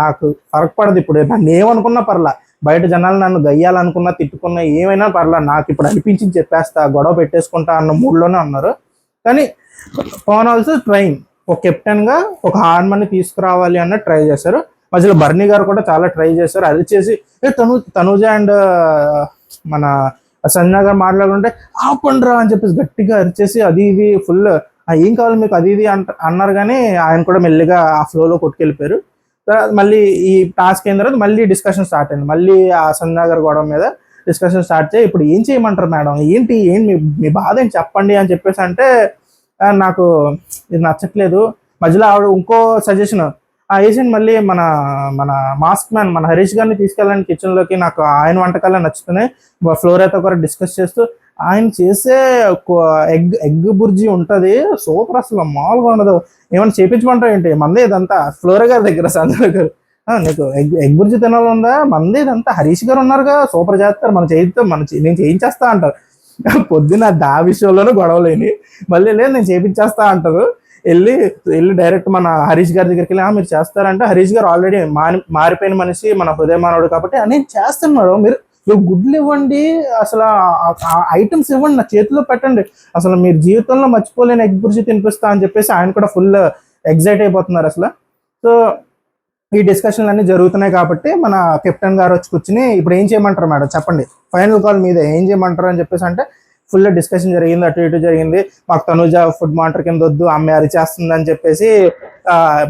నాకు ఫరక్ పడదు. ఇప్పుడు నన్ను ఏమనుకున్నా పర్లా, బయట జనాలు నన్ను గయ్యాలనుకున్నా తిట్టుకున్నా ఏమైనా పర్లా, నాకు ఇప్పుడు అనిపించింది చెప్పేస్తా, గొడవ పెట్టేసుకుంటా అన్న మూడ్లోనే ఉన్నారు. కానీ పవన్ ఆల్సో ట్రైన్ ఒక కెప్టెన్గా ఒక హార్మన్ని తీసుకురావాలి అన్న ట్రై చేశారు. మధ్యలో బర్నీ గారు కూడా చాలా ట్రై చేశారు. అది చేసి తనుజ అండ్ మన సంజన గారు మాట్లాడుకుంటే ఆపండ్రా అని చెప్పేసి గట్టిగా అరిచేసి అది ఇది ఫుల్ ఏం కావాలి మీకు అది ఇది అన్నారు. కానీ ఆయన కూడా మెల్లిగా ఆ ఫ్లోలో కొట్టుకెళ్ళిపోయారు. మళ్ళీ ఈ టాస్క్ అయిన తర్వాత మళ్ళీ డిస్కషన్ స్టార్ట్ అయింది. మళ్ళీ ఆ సంజన గారు గొడవ మీద డిస్కషన్ స్టార్ట్ చేయి, ఇప్పుడు ఏం చేయమంటారు మేడం, ఏంటి మీ బాధ ఏంటి చెప్పండి అని చెప్పేసి అంటే నాకు ఇది నచ్చట్లేదు. మధ్యలో ఆవిడ ఇంకో సజెషన్ వేసింది, మళ్ళీ మన మాస్క్ మ్యాన్ మన హరీష్ గారిని తీసుకెళ్ళాలని కిచెన్లోకి, నాకు ఆయన వంటకాలే నచ్చుతున్నాయి. ఫ్లోరైతో కూడా డిస్కస్ చేస్తూ ఆయన చేసే ఎగ్ బుర్జీ ఉంటుంది సూపర్, అసలు మామూలుగా ఉండదు, ఏమైనా చేయించమంటారు ఏంటి, మందే ఇదంతా ఫ్లోరా గారి దగ్గర సంజయ్ గారు, నీకు ఎగ్ బుర్జీ తినాలందా, మందే ఇదంతా హరీష్ గారు ఉన్నారుగా సూపర్ చేస్తారు, నేను చేయించేస్తా అంటారు. పొద్దున్న దా విషయంలోనూ గొడవలేని మళ్ళీ లేదు నేను చేయించేస్తా అంటారు. వెళ్ళి డైరెక్ట్ మన హరీష్ గారి దగ్గరికి వెళ్ళి మీరు చేస్తారంటే హరీష్ గారు ఆల్రెడీ మారిపోయిన మనిషి, మన హృదయమానవుడు కాబట్టి నేను చేస్తున్నాడు, మీరు గుడ్లు ఇవ్వండి, అసలు ఐటమ్స్ ఇవ్వండి, నా చేతిలో పెట్టండి, అసలు మీరు జీవితంలో మర్చిపోలేని ఎగ్ బుర్జీ తినిపిస్తా అని చెప్పేసి ఆయన కూడా ఫుల్ ఎగ్జైట్ అయిపోతున్నారు అసలు. సో ఈ డిస్కషన్లు అన్నీ జరుగుతున్నాయి కాబట్టి మన కెప్టెన్ గారు వచ్చి కూర్చుని ఇప్పుడు ఏం చేయమంటారు మేడం చెప్పండి, ఫైనల్ కాల్ మీద ఏం చేయమంటారు అని చెప్పేసి అంటే ఫుల్ డిస్కషన్ జరిగింది, అటు ఇటు జరిగింది. మాకు తనుజ ఫుడ్ మానిటర్ కింద వద్దు, ఆమె అరిచేస్తుంది అని చెప్పేసి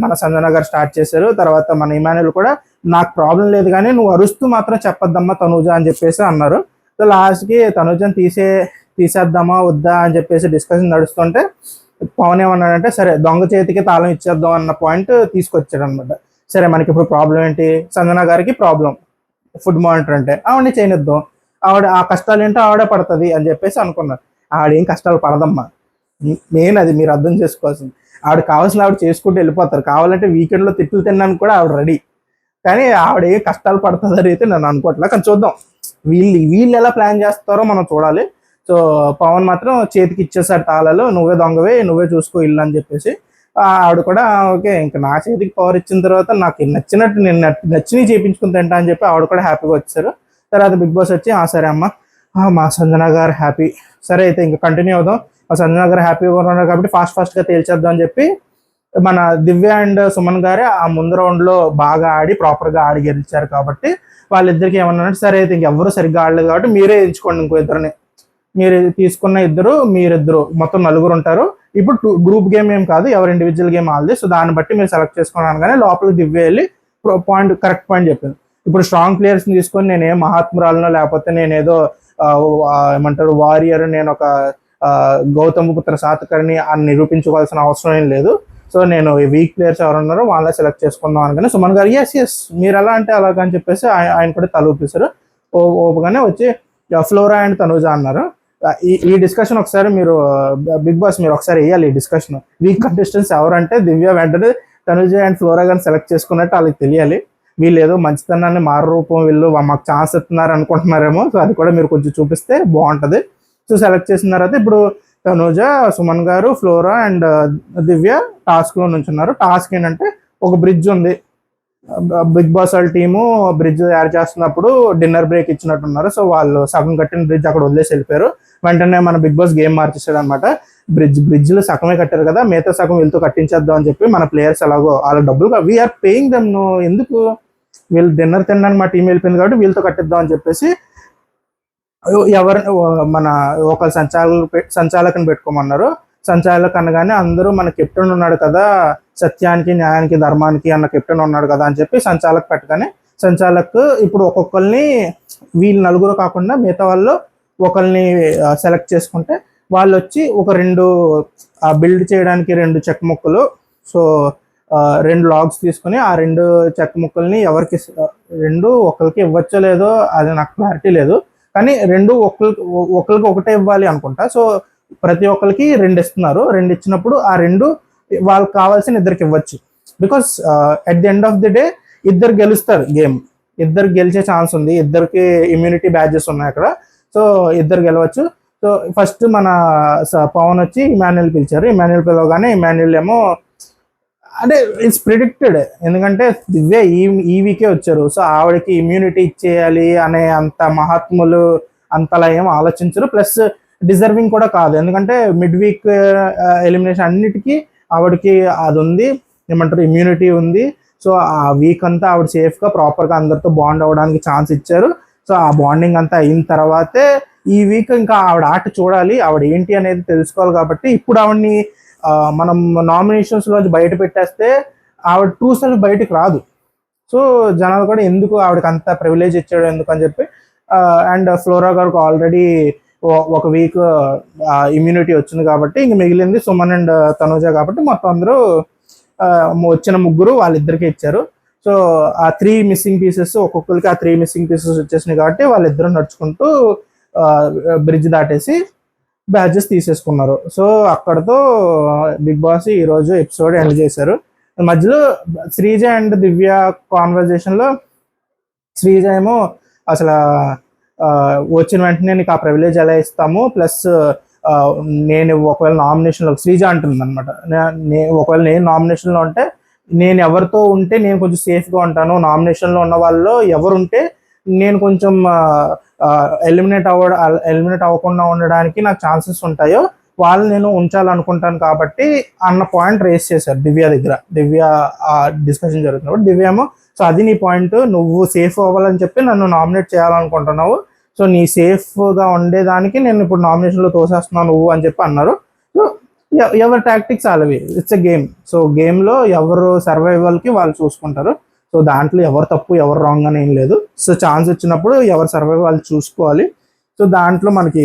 మన సంజన గారు స్టార్ట్ చేశారు. తర్వాత మన ఇమానుయల్ కూడా నాకు ప్రాబ్లం లేదు కానీ నువ్వు అరుస్తూ మాత్రం చెప్పొద్దమ్మా తనుజ అని చెప్పేసి అన్నారు. సో లాస్ట్కి తనుజని తీసేద్దామా వద్దా అని చెప్పేసి డిస్కషన్ నడుస్తుంటే పవన్ ఏమన్నాడంటే సరే దొంగ చేతికి తాళం ఇచ్చేద్దాం అన్న పాయింట్ తీసుకొచ్చాడు అనమాట. సరే మనకి ఇప్పుడు ప్రాబ్లం ఏంటి, సంజన గారికి ప్రాబ్లం ఫుడ్ మానిటర్ అంటే ఆవిడని చేయనిద్దాం, ఆవిడ ఆ కష్టాలు ఏంటో ఆవిడే పడుతుంది అని చెప్పేసి అనుకున్నారు. ఆవిడేం కష్టాలు పడదమ్మా, మెయిన్ అది మీరు అర్థం చేసుకోవాల్సింది. ఆవిడ కావాల్సిన ఆవిడ చేసుకుంటూ వెళ్ళిపోతారు, కావాలంటే వీకెండ్లో తిట్లు తినడానికి కూడా ఆవిడ రెడీ. కానీ ఆవిడ ఏ కష్టాలు పడుతుందని అయితే నేను అనుకోవట్లే. కానీ చూద్దాం వీళ్ళు ఎలా ప్లాన్ చేస్తారో మనం చూడాలి. సో పవన్ మాత్రం చేతికి ఇచ్చేసాడు తాళాలు, నువ్వే దొంగవే, నువ్వే చూసుకో ఇల్లు అని చెప్పేసి. ఆవిడ కూడా ఓకే ఇంకా నా చేతికి పవర్ ఇచ్చిన తర్వాత నాకు నచ్చినట్టు నేను నచ్చినవి చేయించుకుని తింటా అని చెప్పి ఆవిడ కూడా హ్యాపీగా వచ్చారు. తర్వాత బిగ్ బాస్ వచ్చి సరే అమ్మ మా సంజన గారు హ్యాపీ, సరే అయితే ఇంకా కంటిన్యూ అవుదాం, మా సంజన గారు హ్యాపీగా ఉన్నారు కాబట్టి ఫాస్ట్గా తేల్చేద్దాం అని చెప్పి మన దివ్య అండ్ సుమన్ గారే ఆ ముందు రౌండ్లో బాగా ఆడి ప్రాపర్గా ఆడి గెలిచారు కాబట్టి వాళ్ళిద్దరికి ఏమన్నారంటే సరే అయితే ఇంకెవ్వరూ సరిగ్గా ఆడలేదు కాబట్టి మీరే ఎంచుకోండి ఇంకో ఇద్దరిని, మీరు తీసుకున్న మీరిద్దరు మొత్తం 4 ఉంటారు. ఇప్పుడు గ్రూప్ గేమ్ ఏం కాదు, ఎవరు ఇండివిజువల్ గేమ్ ఆడది. సో దాన్ని బట్టి మీరు సెలెక్ట్ చేసుకున్నాను కానీ లోపలికి దివ్య వెళ్ళి కరెక్ట్ పాయింట్ చెప్పింది. ఇప్పుడు స్ట్రాంగ్ ప్లేయర్స్ని తీసుకొని నేనేం మహాత్మురాలనో లేకపోతే నేనేదో ఏమంటారు వారియర్, నేను ఒక గౌతమపుత్ర సాతకర్ణి అని నిరూపించుకోవాల్సిన అవసరం ఏం లేదు. సో నేను వీక్ ప్లేయర్స్ ఎవరు ఉన్నారో వాళ్ళ సెలెక్ట్ చేసుకుందాం అనగానే సుమన్ గారు ఎస్ మీరు ఎలా అంటే అలాగని చెప్పేసి ఆయన కూడా తల ఊపిస్తారు. ఓపుగానే వచ్చి ఫ్లోరా అండ్ తనుజ అన్నారు. ఈ డిస్కషన్ ఒకసారి మీరు బిగ్ బాస్ మీరు ఒకసారి వేయాలి. ఈ డిస్కషన్ వీక్ కంటెస్టెంట్స్ ఎవరంటే దివ్య వెంటనే తనుజ అండ్ ఫ్లోరా గారిని సెలెక్ట్ చేసుకున్నట్టు వాళ్ళకి తెలియాలి. వీళ్ళు ఏదో మంచితనాన్ని మారరూపం వీళ్ళు మాకు ఛాన్స్ ఇస్తున్నారు అనుకుంటున్నారేమో. సో అది కూడా మీరు కొంచెం చూపిస్తే బాగుంటుంది. సో సెలెక్ట్ చేసిన తర్వాత ఇప్పుడు తనుజ, సుమన్ గారు, ఫ్లోరా అండ్ దివ్య టాస్క్లో నుంచున్నారు. టాస్క్ ఏంటంటే ఒక బ్రిడ్జ్ ఉంది, బిగ్ బాస్ వాళ్ళ టీము బ్రిడ్జ్ తయారు చేస్తున్నప్పుడు డిన్నర్ బ్రేక్ ఇచ్చినట్టున్నారు. సో వాళ్ళు సగం కట్టిన బ్రిడ్జ్ అక్కడ వదిలేసి వెళ్ళిపోయారు. వెంటనే మన బిగ్ బాస్ గేమ్ మార్చేసాడు అనమాట. బ్రిడ్జ్లు సగమే కట్టారు కదా, మిగతా సగం వీళ్ళతో కట్టించేద్దాం అని చెప్పి మన ప్లేయర్స్ ఎలాగో వాళ్ళ డబ్బులు వీఆర్ పేయింగ్ దెమ్, ఎందుకు వీళ్ళు డిన్నర్ తినడానికి మా టీం వెళ్ళిపోయింది కాబట్టి వీళ్ళతో కట్టిద్దాం అని చెప్పేసి ఎవరు మన ఒక సంచాలకుని పెట్టుకోమన్నారు. సంచాలక్ అనగానే అందరూ మన కెప్టెన్ ఉన్నాడు కదా, సత్యానికి న్యాయానికి ధర్మానికి అన్న కెప్టెన్ ఉన్నాడు కదా అని చెప్పి సంచాలక్ పెట్టగానే సంచాలక్ ఇప్పుడు ఒక్కొక్కరిని వీళ్ళు 4 కాకుండా మిగతా వాళ్ళు ఒకరిని సెలెక్ట్ చేసుకుంటే వాళ్ళు వచ్చి ఒక 2 బిల్డ్ చేయడానికి 2 చెక్క ముక్కలు, సో 2 లాగ్స్ తీసుకుని ఆ 2 చెక్క ముక్కల్ని ఎవరికి 2 ఒకరికి ఇవ్వచ్చో లేదో అది నాకు క్లారిటీ లేదు, కానీ 2 ఒకరికి ఒకటే ఇవ్వాలి అనుకుంటా. సో ప్రతి ఒక్కరికి 2 ఇస్తున్నారు. 2 ఇచ్చినప్పుడు ఆ 2 వాళ్ళకి కావాల్సిన ఇద్దరికి ఇవ్వచ్చు. Because at the end of the day ఇద్దరు గెలుస్తారు గేమ్, ఇద్దరు గెలిచే ఛాన్స్ ఉంది, ఇద్దరికి ఇమ్యూనిటీ బ్యాచెస్ ఉన్నాయి అక్కడ. సో ఇద్దరు గెలవచ్చు. సో ఫస్ట్ మన పవన్ వచ్చి ఇమాన్యుయల్ పిలిచారు. ఇమాన్యుయల్ పిలవగానే ఇమాన్యుయల్ ఏమో అంటే ఇట్స్ ప్రిడిక్టెడ్, ఎందుకంటే దివ్య ఈ వీకే వచ్చారు. సో ఆవిడకి ఇమ్యూనిటీ ఇచ్చేయాలి అనే అంత మహాత్ములు అంతలా ఏం ఆలోచించరు. ప్లస్ డిజర్వింగ్ కూడా కాదు, ఎందుకంటే మిడ్ వీక్ ఎలిమినేషన్ అన్నిటికీ ఆవిడకి అది ఉంది, ఏమంటారు ఇమ్యూనిటీ ఉంది. సో ఆ వీక్ అంతా ఆవిడ సేఫ్గా ప్రాపర్గా అందరితో బాండ్ అవ్వడానికి ఛాన్స్ ఇచ్చారు. సో ఆ బాండింగ్ అంతా అయిన తర్వాతే ఈ వీక్ ఇంకా ఆవిడ ఆట చూడాలి, ఆవిడ ఏంటి అనేది తెలుసుకోవాలి. కాబట్టి ఇప్పుడు ఆవిడని మనం నామినేషన్స్లో బయట పెట్టేస్తే ఆవిడ ట్రూ సెల్ఫ్ బయటకు రాదు. సో జనాలు కూడా ఎందుకు ఆవిడకి అంత ప్రివిలేజ్ ఇచ్చాడు ఎందుకు అని చెప్పి. అండ్ ఫ్లోరా గారికి ఆల్రెడీ ఒక వీక్ ఇమ్యూనిటీ వచ్చింది కాబట్టి ఇంక మిగిలింది సుమన్ అండ్ తనుజ కాబట్టి మొత్తం అందరూ వచ్చిన 3 వాళ్ళిద్దరికీ ఇచ్చారు. సో ఆ 3 మిస్సింగ్ పీసెస్ ఒక్కొక్కరికి ఆ 3 మిస్సింగ్ పీసెస్ వచ్చేసినాయి కాబట్టి వాళ్ళిద్దరూ నడుచుకుంటూ బ్రిడ్జ్ దాటేసి బ్యాచెస్ తీసేసుకున్నారు. సో అక్కడతో బిగ్ బాస్ ఈరోజు ఎపిసోడ్ ఎండ్ చేశారు. మధ్యలో శ్రీజ అండ్ దివ్య కాన్వర్జేషన్లో శ్రీజ ఏమో అసలు వచ్చిన వెంటనే నీకు ఆ ప్రివిలేజ్ ఎలా ఇస్తాము, ప్లస్ నేను ఒకవేళ నామినేషన్లో శ్రీజ అంటుంది అనమాట, ఒకవేళ నేను నామినేషన్లో ఉంటే నేను ఎవరితో ఉంటే నేను కొంచెం సేఫ్గా ఉంటాను, నామినేషన్లో ఉన్న వాళ్ళలో ఎవరుంటే నేను కొంచెం ఎలిమినేట్ అవ్వకుండా ఉండడానికి నాకు ఛాన్సెస్ ఉంటాయో వాళ్ళు నేను ఉంచాలనుకుంటాను కాబట్టి అన్న పాయింట్ రేస్ చేశారు దివ్య దగ్గర. దివ్య డిస్కషన్ జరుగుతున్నప్పుడు దివ్య ఏమో సో అది నీ పాయింట్, నువ్వు సేఫ్ అవ్వాలని చెప్పి నన్ను నామినేట్ చేయాలనుకుంటున్నావు, సో నీ సేఫ్గా ఉండేదానికి నేను ఇప్పుడు నామినేషన్లో తోసేస్తున్నాను నువ్వు అని చెప్పి అన్నారు. సో ఎవరి టాక్టిక్స్ వాళ్ళవి, ఇట్స్ ఎ గేమ్. సో గేమ్లో ఎవరు సర్వైవల్కి వాళ్ళు చూసుకుంటారు. సో దాంట్లో ఎవరు తప్పు ఎవరు రాంగ్ అని ఏం లేదు. సో ఛాన్స్ వచ్చినప్పుడు ఎవరు సర్వైవ్ వాళ్ళు చూసుకోవాలి. సో దాంట్లో మనకి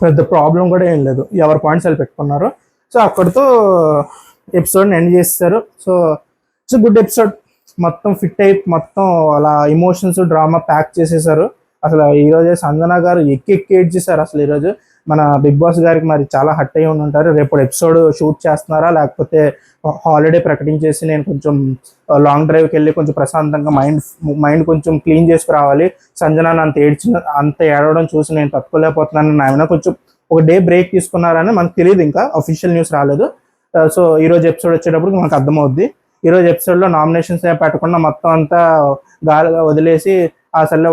పెద్ద ప్రాబ్లం కూడా ఏం లేదు, ఎవరి పాయింట్స్ వాళ్ళు పెట్టుకున్నారు. సో అక్కడితో ఎపిసోడ్ని ఎండ్ చేస్తారు. సో ఇట్స్ గుడ్ ఎపిసోడ్, మొత్తం ఫిట్ అయి మొత్తం అలా ఎమోషన్స్ డ్రామా ప్యాక్ చేసేసారు. అసలు ఈరోజే సంజన గారు ఎక్కి ఏడ్చేశారు. అసలు ఈరోజు మన బిగ్ బాస్ గారికి మరి చాలా హట్ అయ్యి ఉంటారు. రేపు ఎపిసోడ్ షూట్ చేస్తున్నారా లేకపోతే హాలిడే ప్రకటించేసి నేను కొంచెం లాంగ్ డ్రైవ్కి వెళ్ళి కొంచెం ప్రశాంతంగా మైండ్ కొంచెం క్లీన్ చేసుకురావాలి, సంజన అంత ఏడవడం చూసి నేను తట్టుకోలేకపోతున్నాను, ఆయన కొంచెం ఒక డే బ్రేక్ తీసుకున్నారని మనకు తెలియదు, ఇంకా అఫీషియల్ న్యూస్ రాలేదు. సో ఈరోజు ఎపిసోడ్ వచ్చేటప్పుడు మనకు అర్థమవుద్ది. ఈరోజు ఎపిసోడ్లో నామినేషన్స్ ఏం పెట్టకుండా మొత్తం అంతా గాలిగా వదిలేసి అసలు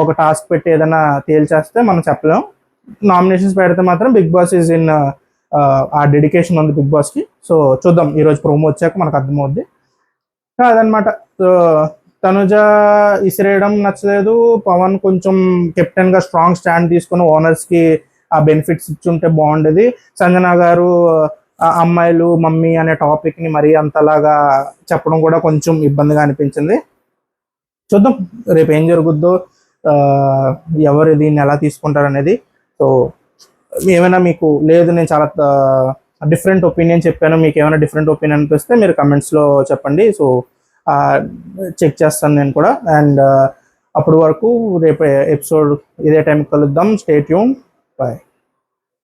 ఒక టాస్క్ పెట్టి ఏదైనా తేల్చేస్తే మనం చెప్పలేం. నామినేషన్స్ పెడితే మాత్రం బిగ్ బాస్ ఈజ్ ఇన్ ఆ డెడికేషన్ ఉంది బిగ్ బాస్కి. సో చూద్దాం, ఈరోజు ప్రోమో వచ్చాక మనకు అర్థమవుద్ది. అదనమాట. సో తనుజ ఇసిరేయడం నచ్చలేదు, పవన్ కొంచెం కెప్టెన్గా స్ట్రాంగ్ స్టాండ్ తీసుకుని ఓనర్స్కి ఆ బెనిఫిట్స్ ఇచ్చుంటే బాగుండేది. సంజన గారు అమ్మాయిలు మమ్మీ అనే టాపిక్ని మరీ అంతలాగా చెప్పడం కూడా కొంచెం ఇబ్బందిగా అనిపించింది. చూద్దాం రేపు ఏం జరుగుద్దో, ఎవరు దీన్ని ఎలా తీసుకుంటారు అనేది. సో ఏమైనా మీకు లేదు నేను చాలా డిఫరెంట్ ఒపీనియన్ చెప్పాను, మీకు ఏమైనా డిఫరెంట్ ఒపీనియన్ అనిపిస్తే మీరు కమెంట్స్లో చెప్పండి. సో చెక్ చేస్తాను నేను కూడా. అండ్ అప్పటి వరకు రేపు ఎపిసోడ్ ఇదే టైంకి కలుద్దాం. Stay tune, bye.